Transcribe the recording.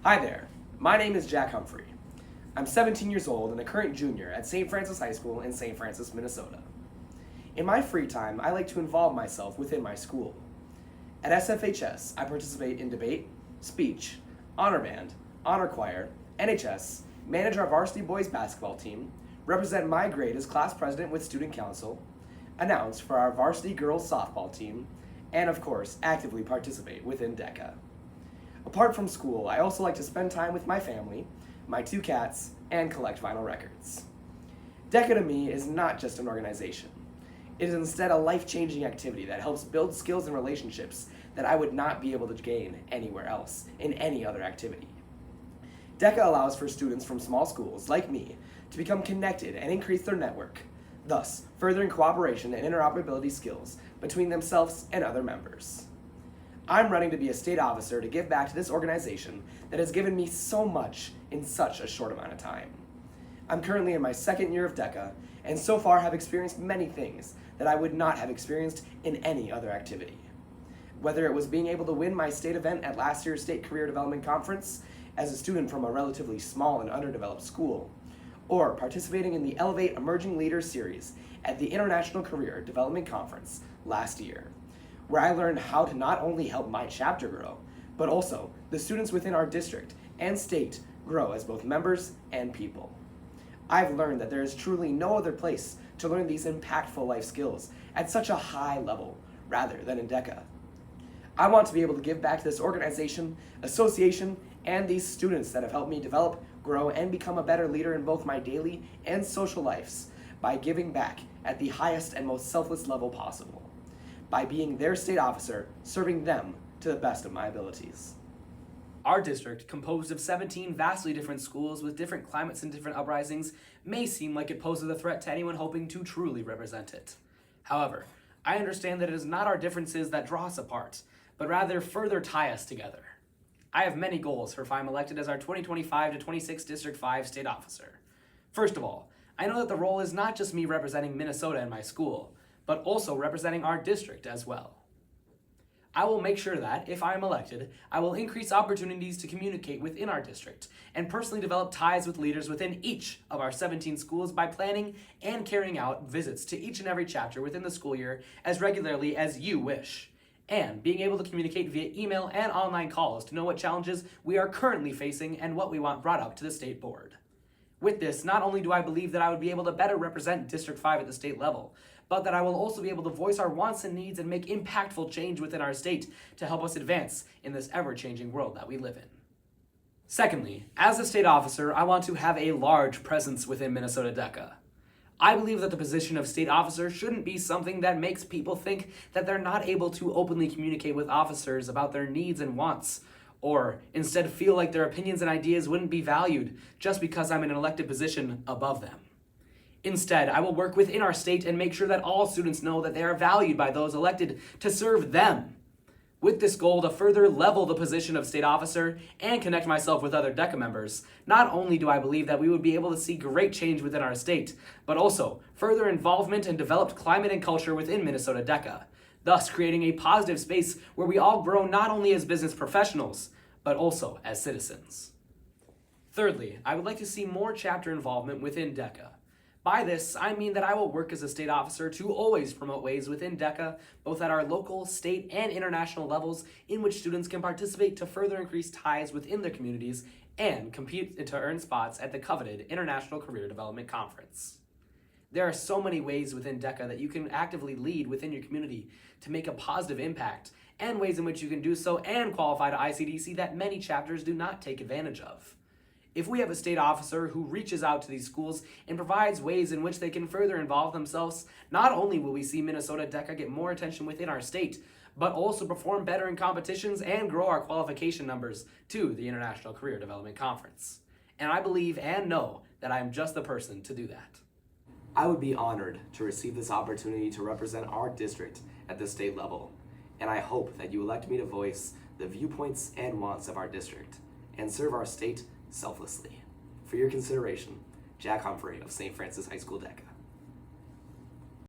Hi there, my name is Jack Humphrey. I'm 17 years old and a current junior at St. Francis High School in St. Francis, Minnesota. In my free time, I like to involve myself within my school. At SFHS, I participate in debate, speech, honor band, honor choir, NHS, manage our varsity boys basketball team, represent my grade as class president with student council, announce for our varsity girls softball team, and of course, actively participate within DECA. Apart from school, I also like to spend time with my family, my 2 cats, and collect vinyl records. DECA to me is not just an organization. It is instead a life-changing activity that helps build skills and relationships that I would not be able to gain anywhere else in any other activity. DECA allows for students from small schools, like me, to become connected and increase their network, thus furthering cooperation and interoperability skills between themselves and other members. I'm running to be a state officer to give back to this organization that has given me so much in such a short amount of time. I'm currently in my 2nd year of DECA, and so far have experienced many things that I would not have experienced in any other activity. Whether it was being able to win my state event at last year's State Career Development Conference as a student from a relatively small and underdeveloped school, or participating in the Elevate Emerging Leaders series at the International Career Development Conference last year, where I learned how to not only help my chapter grow, but also the students within our district and state grow as both members and people. I've learned that there is truly no other place to learn these impactful life skills at such a high level rather than in DECA. I want to be able to give back to this organization, association, and these students that have helped me develop, grow, and become a better leader in both my daily and social lives by giving back at the highest and most selfless level possible, by being their state officer, serving them to the best of my abilities. Our district, composed of 17 vastly different schools with different climates and different uprisings, may seem like it poses a threat to anyone hoping to truly represent it. However, I understand that it is not our differences that draw us apart, but rather further tie us together. I have many goals for if I'm elected as our 2025 to 26 District 5 state officer. First of all, I know that the role is not just me representing Minnesota and my school, but also representing our district as well. I will make sure that, if I am elected, I will increase opportunities to communicate within our district and personally develop ties with leaders within each of our 17 schools by planning and carrying out visits to each and every chapter within the school year as regularly as you wish, and being able to communicate via email and online calls to know what challenges we are currently facing and what we want brought up to the state board. With this, not only do I believe that I would be able to better represent District 5 at the state level, but that I will also be able to voice our wants and needs and make impactful change within our state to help us advance in this ever-changing world that we live in. Secondly, as a state officer, I want to have a large presence within Minnesota DECA. I believe that the position of state officer shouldn't be something that makes people think that they're not able to openly communicate with officers about their needs and wants, or instead feel like their opinions and ideas wouldn't be valued just because I'm in an elected position above them. Instead, I will work within our state and make sure that all students know that they are valued by those elected to serve them. With this goal to further level the position of state officer and connect myself with other DECA members, not only do I believe that we would be able to see great change within our state, but also further involvement and developed climate and culture within Minnesota DECA, thus creating a positive space where we all grow not only as business professionals, but also as citizens. Thirdly, I would like to see more chapter involvement within DECA. By this, I mean that I will work as a state officer to always promote ways within DECA, both at our local, state, and international levels, in which students can participate to further increase ties within their communities and compete to earn spots at the coveted International Career Development Conference. There are so many ways within DECA that you can actively lead within your community to make a positive impact, and ways in which you can do so and qualify to ICDC that many chapters do not take advantage of. If we have a state officer who reaches out to these schools and provides ways in which they can further involve themselves, not only will we see Minnesota DECA get more attention within our state, but also perform better in competitions and grow our qualification numbers to the International Career Development Conference. And I believe and know that I am just the person to do that. I would be honored to receive this opportunity to represent our district at the state level, and I hope that you elect me to voice the viewpoints and wants of our district and serve our state selflessly. For your consideration, Jack Humphrey of St. Francis High School DECA.